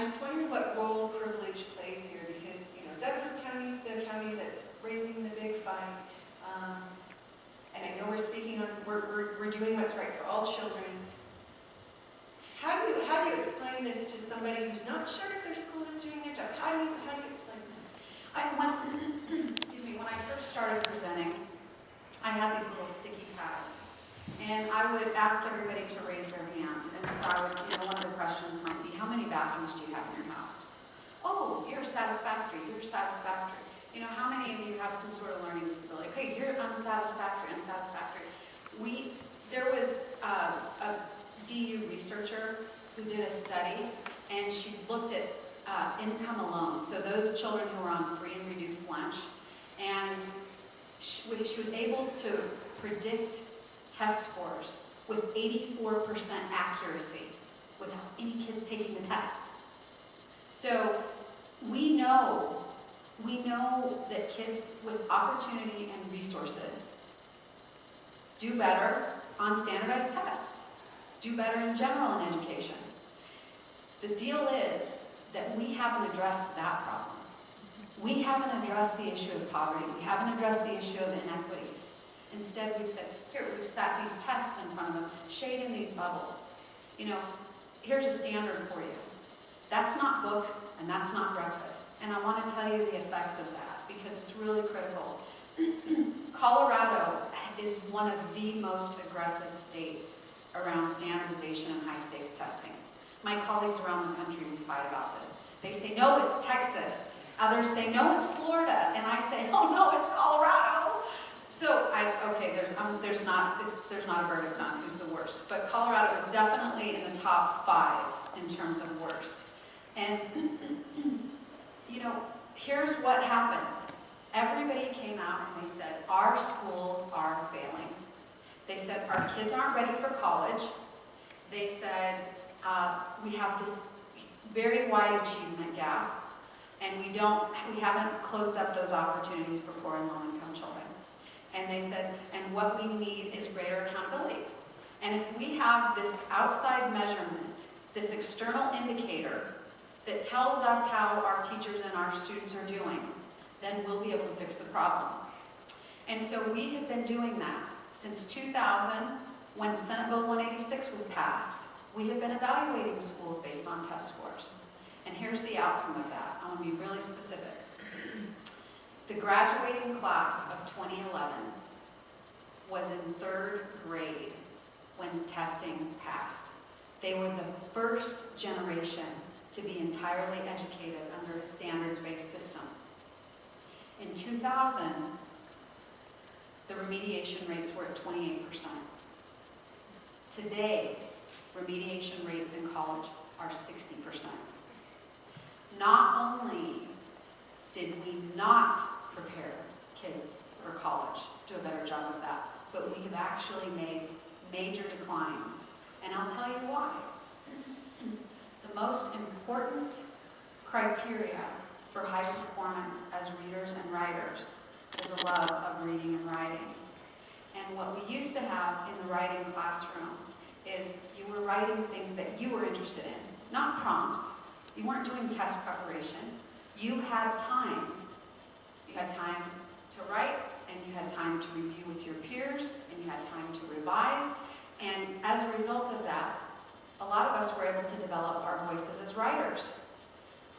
just wondering what role privilege plays here, because, you know, Douglas County is the county that's raising the big fight. And I know we're speaking on, we're doing what's right for all children. How do you explain this to somebody who's not sure if their school is doing their job? How do you explain this? Excuse me, when I first started presenting, I had these little sticky tabs, and I would ask everybody to raise their hand. And so I would, you know, one of the questions might be, how many bathrooms do you have in your house? Oh, you're satisfactory, you're satisfactory. You know, how many of you have some sort of learning disability? Okay, you're unsatisfactory, unsatisfactory. There was a DU researcher who did a study, and she looked at income alone, so those children who were on free and reduced lunch, and she was able to predict test scores with 84% accuracy without any kids taking the test. So we know that kids with opportunity and resources do better on standardized tests, do better in general in education. The deal is that we haven't addressed that problem. We haven't addressed the issue of poverty. We haven't addressed the issue of inequities. Instead, we've said, here, we've sat these tests in front of them, shade in these bubbles. You know, here's a standard for you. That's not books, and that's not breakfast. And I want to tell you the effects of that, because it's really critical. Colorado is one of the most aggressive states around standardization and high-stakes testing. My colleagues around the country will fight about this. They say, no, it's Texas. Others say, no, it's Florida. And I say, oh, no, it's Colorado. So, there's not a verdict on who's the worst. But Colorado is definitely in the top 5 in terms of worst. And, you know, here's what happened. Everybody came out and they said, our schools are failing. They said, our kids aren't ready for college. They said, we have this very wide achievement gap, and we haven't closed up those opportunities for poor and low-income children. And they said, and what we need is greater accountability. And if we have this outside measurement, this external indicator that tells us how our teachers and our students are doing, then we'll be able to fix the problem. And so we have been doing that since 2000, when Senate Bill 186 was passed. We have been evaluating schools based on test scores. And here's the outcome of that. I want to be really specific. The graduating class of 2011 was in 3rd grade when testing passed. They were the first generation to be entirely educated under a standards-based system. In 2000, the remediation rates were at 28%. Today, remediation rates in college are 60%. Not only did we not prepare kids for college, do a better job of that, but we have actually made major declines. And I'll tell you why. The most important criteria for high performance as readers and writers is a love of reading and writing. And what we used to have in the writing classroom is you were writing things that you were interested in, not prompts. You weren't doing test preparation. You had time. You had time to write, and you had time to review with your peers, and you had time to revise. And as a result of that, a lot of us were able to develop our voices as writers.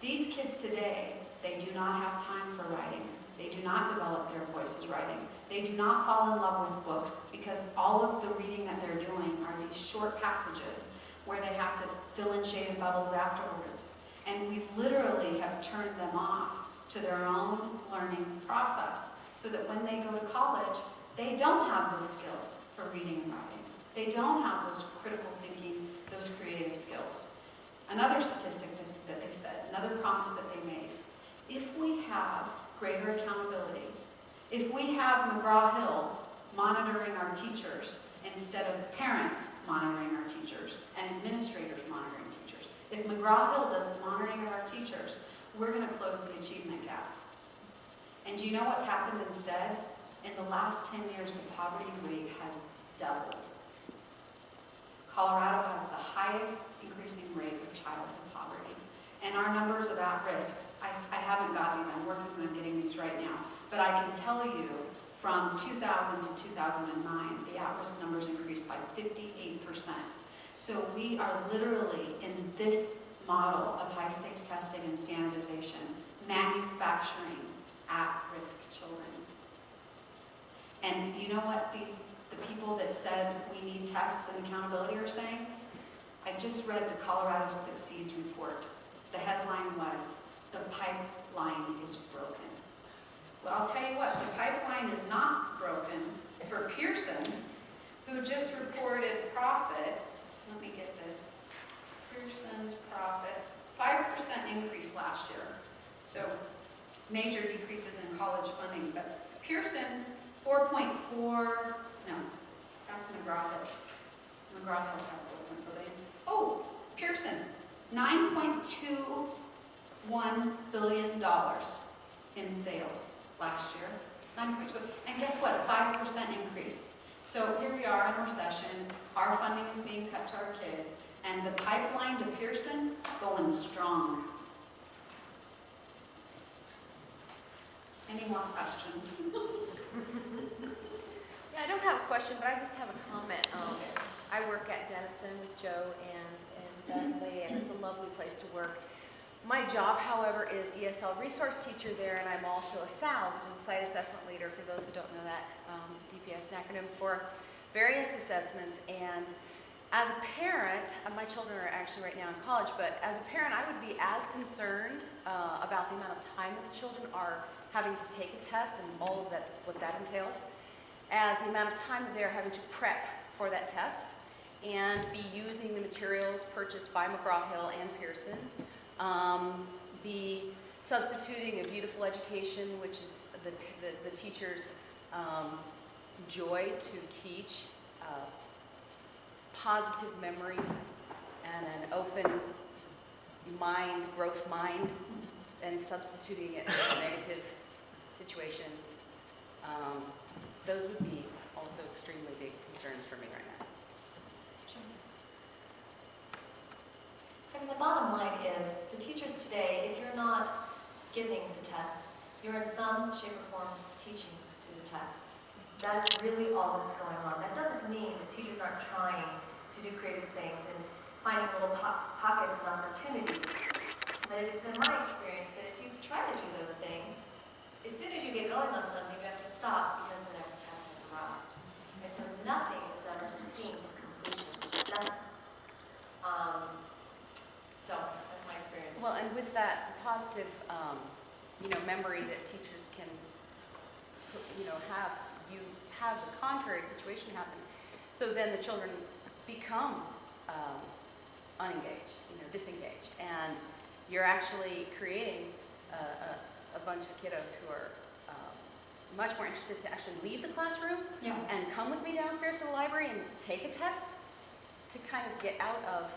These kids today, they do not have time for writing. They do not develop their voices writing. They do not fall in love with books, because all of the reading that they're doing are these short passages where they have to fill in shaded bubbles afterwards. And we literally have turned them off to their own learning process, so that when they go to college, they don't have those skills for reading and writing. They don't have those critical thinking, those creative skills. Another statistic that they said, another promise that they made, if we have greater accountability, if we have McGraw-Hill monitoring our teachers instead of parents monitoring our teachers and administrators monitoring teachers, if McGraw-Hill does the monitoring of our teachers, we're going to close the achievement gap. And do you know what's happened instead? In the last 10 years, the poverty rate has doubled. Colorado has the highest increasing rate of childhood poverty. And our numbers about risks, I haven't got these, I'm working on getting these right now, but I can tell you from 2000 to 2009, the at-risk numbers increased by 58%. So we are literally in this model of high-stakes testing and standardization, manufacturing at-risk children. And you know what the people that said we need tests and accountability are saying? I just read the Colorado Succeeds report. The headline was, "The pipeline is broken." Well, I'll tell you what, the pipeline is not broken for Pearson, who just reported profits. Let me get this. Pearson's profits, 5% increase last year. So major decreases in college funding. But Pearson, 4.4, no, that's McGraw-Hill. McGraw-Hill Capital Building. Oh, Pearson, $9.21 billion in sales last year. 9.2, and guess what? 5% increase. So here we are in a recession, our funding is being cut to our kids, and the pipeline to Pearson going strong. Any more questions? Yeah, I don't have a question, but I just have a comment. I work at Denison with Joe and Dudley, and it's a lovely place to work. My job, however, is ESL resource teacher there, and I'm also a SAL, which is a site assessment leader, for those who don't know that. DPS, an acronym for various assessments. And as a parent, my children are actually right now in college, but as a parent, I would be as concerned about the amount of time that the children are having to take a test and all of that, what that entails, as the amount of time that they're having to prep for that test and be using the materials purchased by McGraw-Hill and Pearson, be substituting a beautiful education, which is the teacher's joy to teach, positive memory, and an open mind, growth mind, and substituting it for a negative situation. Those would be also extremely big concerns for me right now. I mean, the bottom line is, the teachers today, if you're not giving the test, you're in some shape or form teaching to the test. That is really all that's going on. That doesn't mean that teachers aren't trying to do creative things and finding little pockets of opportunities. But it has been my experience that if you try to do those things, as soon as you get going on something, you have to stop because the next test has arrived. And so nothing is ever seen to completion. Nothing. So that's my experience. Well, and with that positive, memory that teachers can, have, you have the contrary situation happen. So then the children become unengaged, disengaged, and you're actually creating a bunch of kiddos who are much more interested to actually leave the classroom and come with me downstairs to the library and take a test to kind of get out of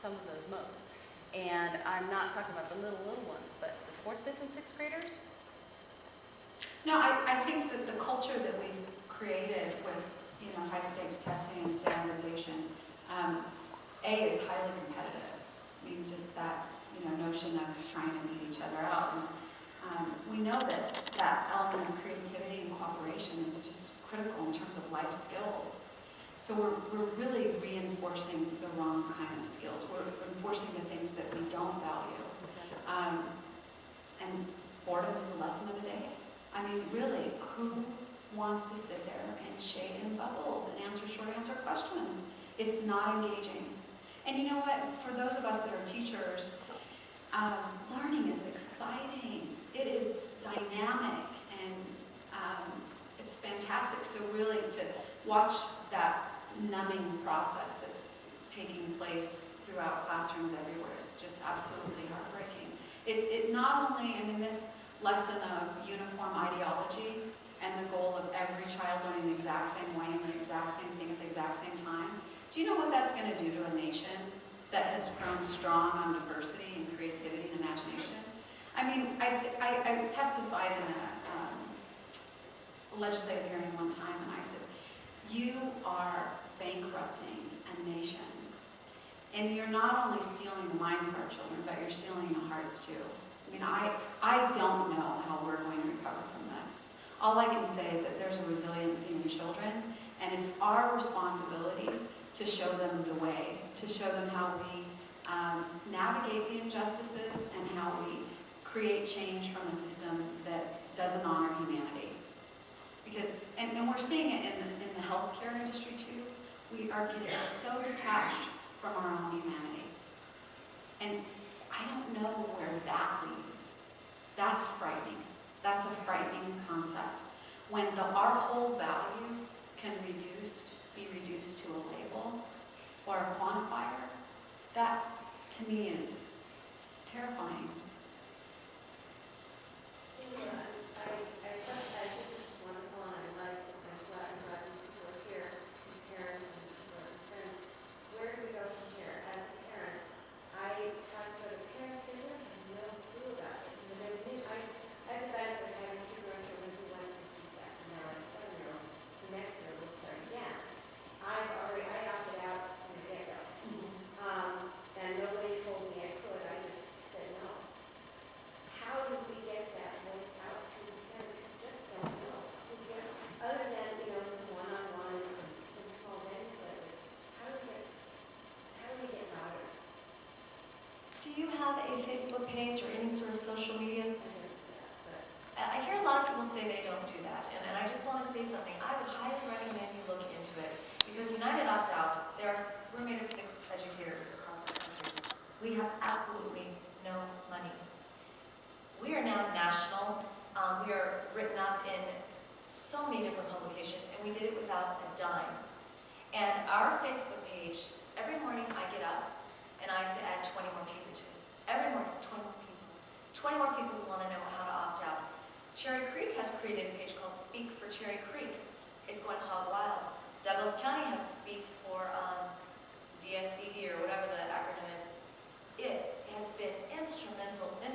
some of those modes. And I'm not talking about the little ones, but the 4th, 5th, and 6th graders. No, I think that the culture that we've created with, high stakes testing and standardization, is highly competitive. I mean, just that, notion of trying to beat each other out. And we know that element of creativity and cooperation is just critical in terms of life skills. So we're really reinforcing the wrong kind of skills. We're enforcing the things that we don't value. And boredom is the lesson of the day. I mean, really, who wants to sit there and shade in bubbles and answer short answer questions? It's not engaging. And you know what? For those of us that are teachers, learning is exciting. It is dynamic, and it's fantastic. So really to watch that numbing process that's taking place throughout classrooms everywhere is just absolutely heartbreaking. It not only, this lesson of uniform ideology and the goal of every child learning the exact same way and the exact same thing at the exact same time. Do you know what that's going to do to a nation that has grown strong on diversity and creativity and imagination? I testified in a legislative hearing one time, and I said, you are bankrupting a nation And you're not only stealing the minds of our children, but you're stealing the hearts too. I mean, I don't know how we're going to recover from this. All I can say is that there's a resiliency in children, and it's our responsibility to show them the way, to show them how we navigate the injustices and how we create change from a system that doesn't honor humanity. Because, and we're seeing it in the healthcare industry too. We are getting so detached from our own humanity. And I don't know where that leads. That's frightening. That's a frightening concept. When our whole value can be reduced to a label or a quantifier, that to me is terrifying. I think this is wonderful, and I'm glad these people are here, these parents and people are concerned. Where do we go from here? As a parent, I try to go to parents who have no clue about this. I have the benefit of having 2 grown children who went through C-sex, and now I have a 7-year-old. The next year will start again. I opted out from the get-go. And nobody told me I could, I just said no. How do we get that voice out to the parents who just don't know? Other than, some one-on-one and some small venues like this, how do we get louder? Do you have a Facebook page or any sort of social media? I don't do that, but I hear a lot of people say they don't do that, and I just want to say something. I would highly recommend you look into it, because United Opt-out, we're made of 6 educators across the country. We have absolutely no money. We are now national. We are written up in so many different publications, and we did it without a dime. And our Facebook page, every morning I get up, and I have to add 20 more people to it. Every morning, 20 more people. 20 more people who want to know how to opt out. Cherry Creek has created a page called Speak for Cherry Creek. It's going hog wild. Douglas County has Speak for DSCD or whatever the acronym is. It has been instrumental in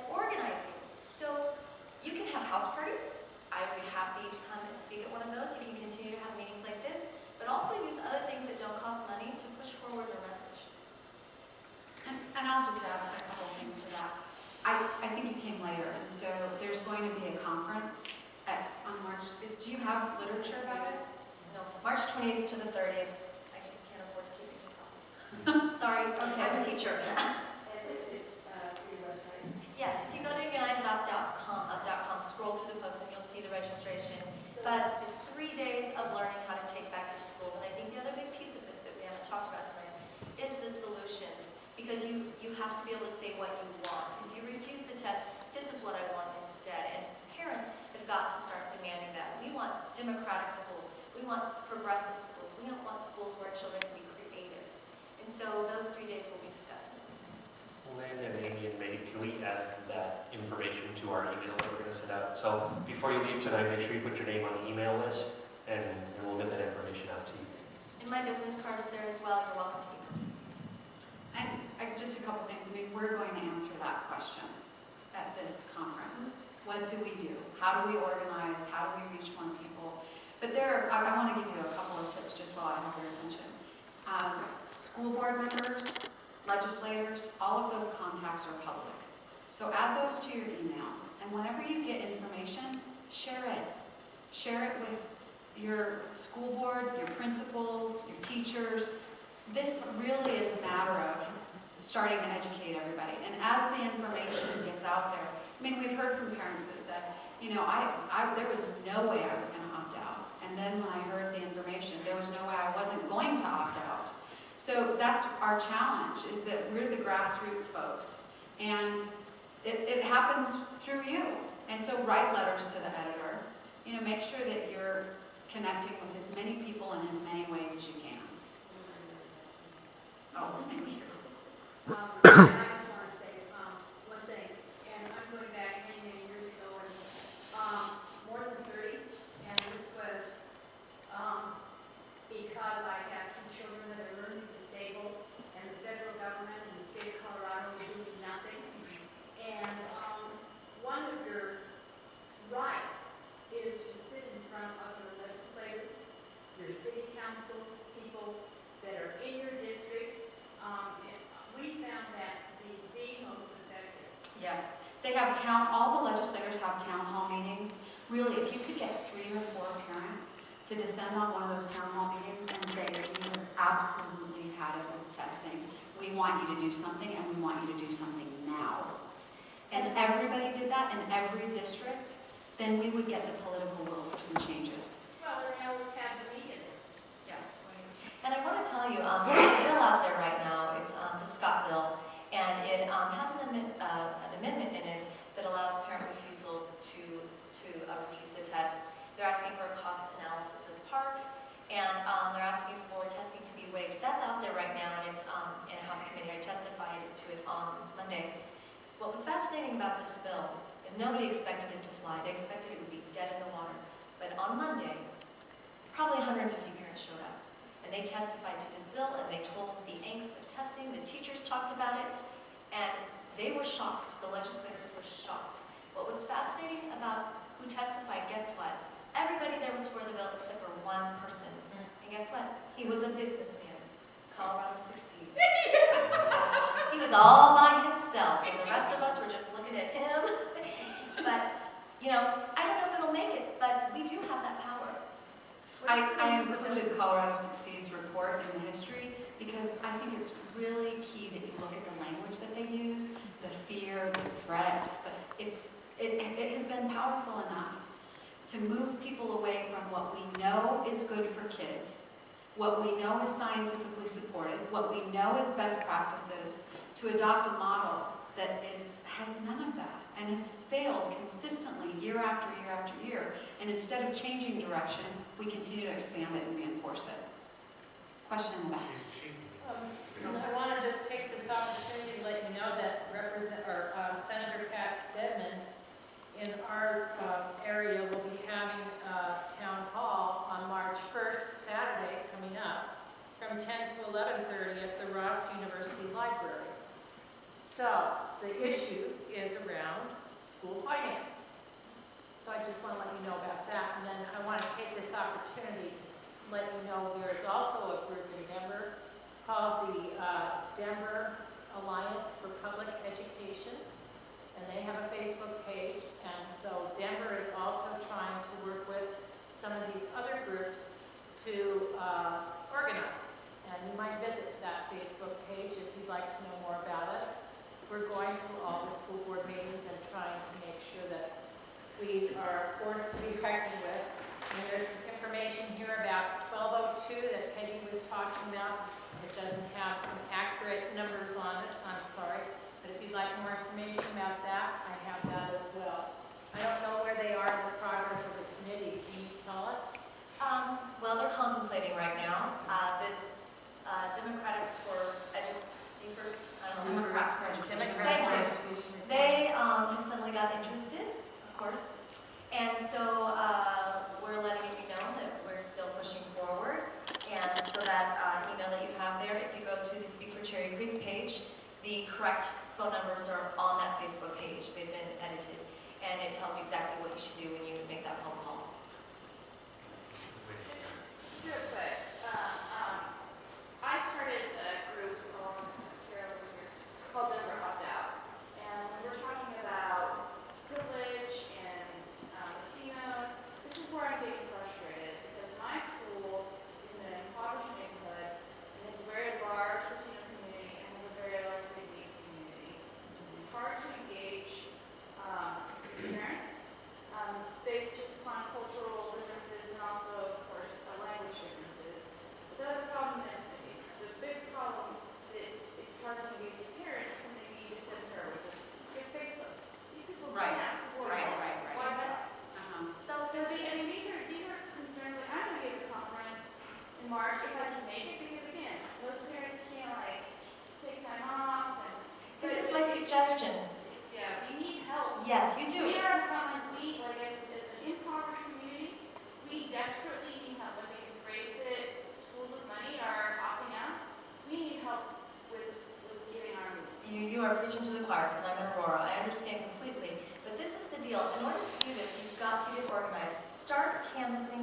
organizing. So you can have house parties. I would be happy to come and speak at one of those. You can continue to have meetings like this, but also use other things that don't cost money to push forward the message. And I'll just add a couple of things to that. I think you came later, and so there's going to be a conference on March. Do you have literature about it? No, March 20th to the 30th. I just can't afford to keep making copies. Sorry, Okay. I'm a teacher. and it's through your website. Yes, if you go to unitedopt.com, scroll through the post and you'll see the registration. But it's 3 days of learning how to take back your schools. And I think the other big piece of this that we haven't talked about tonight is the solutions. Because you have to be able to say what you want. If you refuse the test, this is what I want instead. And parents have got to start demanding that. We want democratic schools. We want progressive schools. We don't want schools where children can be creative. And so those 3 days we'll be discussing these things. Lynn and Amy and Maggie, can we add that information to our email that we're going to send out? So before you leave tonight, make sure you put your name on the email list, and we'll get that information out to you. And my business card is there as well. You're welcome to email. And just a couple of things. I mean, we're going to answer that question at this conference. What do we do? How do we organize? How do we reach more people? But I want to give you a couple of tips just while I have your attention. School board members, legislators, all of those contacts are public. So add those to your email. And whenever you get information, share it. Share it with your school board, your principals, your teachers. This really is a matter of starting to educate everybody. And as the information gets out there, I mean, we've heard from parents that said, there was no way I was going to opt out. And then when I heard the information, there was no way I wasn't going to opt out. So that's our challenge, is that we're the grassroots folks. And it happens through you. And so write letters to the editor. Make sure that you're connecting with as many people in as many ways as you can. Oh, thank you. And I just want to say one thing, and I'm going back many, many years ago, and more than 30, and this was because I have 2 children that are learning disabled, and the federal government and the state of Colorado are doing nothing. And one of your rights is to sit in front of your legislators, your city They have all the legislators have town hall meetings. Really, if you could get 3 or 4 parents to descend on one of those town hall meetings and say, we have absolutely had it with testing. We want you to do something, and we want you to do something now. And everybody did that in every district, then we would get the political will for some changes. Well, and they always have the meeting. Yes. And I want to tell you, there's a bill out there right now, it's the Scott bill, and it has an amendment in it that allows parent refusal to refuse the test. They're asking for a cost analysis of PARC, and they're asking for testing to be waived. That's out there right now, and it's in a House committee. I testified to it on Monday. What was fascinating about this bill is nobody expected it to fly. They expected it would be dead in the water. But on Monday, probably 150 parents showed up, and they testified to this bill, and they told the angst of testing. The teachers talked about it, and they were shocked. The legislators were shocked. What was fascinating about who testified, guess what? Everybody there was for the bill except for one person. And guess what? He was a businessman. Colorado succeeds. He was all by himself, and the rest of us were just looking at him. But, you know, I don't know if it'll make it, but we do have that power. I included Colorado Succeeds report in the history because I think it's really key that you look at the language that they use, the fear, the threats. It has been powerful enough to move people away from what we know is good for kids, what we know is scientifically supported, what we know is best practices, to adopt a model that has none of that and has failed consistently year after year after year. And instead of changing direction, we continue to expand it and reinforce it. Question in the back. I want to just take this opportunity to let you know that Senator Pat Stedman in our area will be having a town hall on March 1st, Saturday, coming up, from 10 to 11:30 at the Ross University Library. So the issue is around school finance. So I just want to let you know about that. And then I want to take this opportunity to let you know there is also a group in Denver called the Denver Alliance for Public Education. And they have a Facebook page. And so Denver is also trying to work with some of these other groups to organize. And you might visit that Facebook page if you'd like to know more about us. We're going through all the school board meetings and trying to make sure that we are a force to be reckoned with. And there's some information here about 1202 that Peggy was talking about. It doesn't have some accurate numbers on it, I'm sorry. But if you'd like more information about that, I have that as well. I don't know where they are in the progress of the committee. Can you tell us? Well, they're contemplating right now. The Democrats for Education, I don't know. Democrats for Education. Thank you. They have suddenly got interested, of course. And so we're letting you know that we're still pushing forward. And so that email that you have there, if you go to the Speak for Cherry Creek page, the correct phone numbers are on that Facebook page. They've been edited. And it tells you exactly what you should do when you make that phone call. Real quick, I started a group called Denver Opt Out, and when we're talking about privilege and Latinos, this is where I'm getting frustrated because my school is in an impoverished neighborhood and it's a very large Latino community and has a very large Big Needs community. It's hard to engage parents based just upon cultural differences and also, of course, language differences. The other problem is, the big problem that it's hard to engage parents, something you just said to her, which is your Facebook. These people don't Right, have to work. right. Why not? So So these are concerns that I'm gonna be at the conference in March if I can make it, because again, those parents can't take time off and. this is my suggestion. Yeah, we need help. Yes, you do. We are in front of, as an impoverished community, we desperately need help. I think it's great that schools with money are opting out. We need help with giving our money. You are preaching to the choir because I'm in Aurora. I understand completely. But this is the deal. In order to do this, you've got to get organized. Start canvassing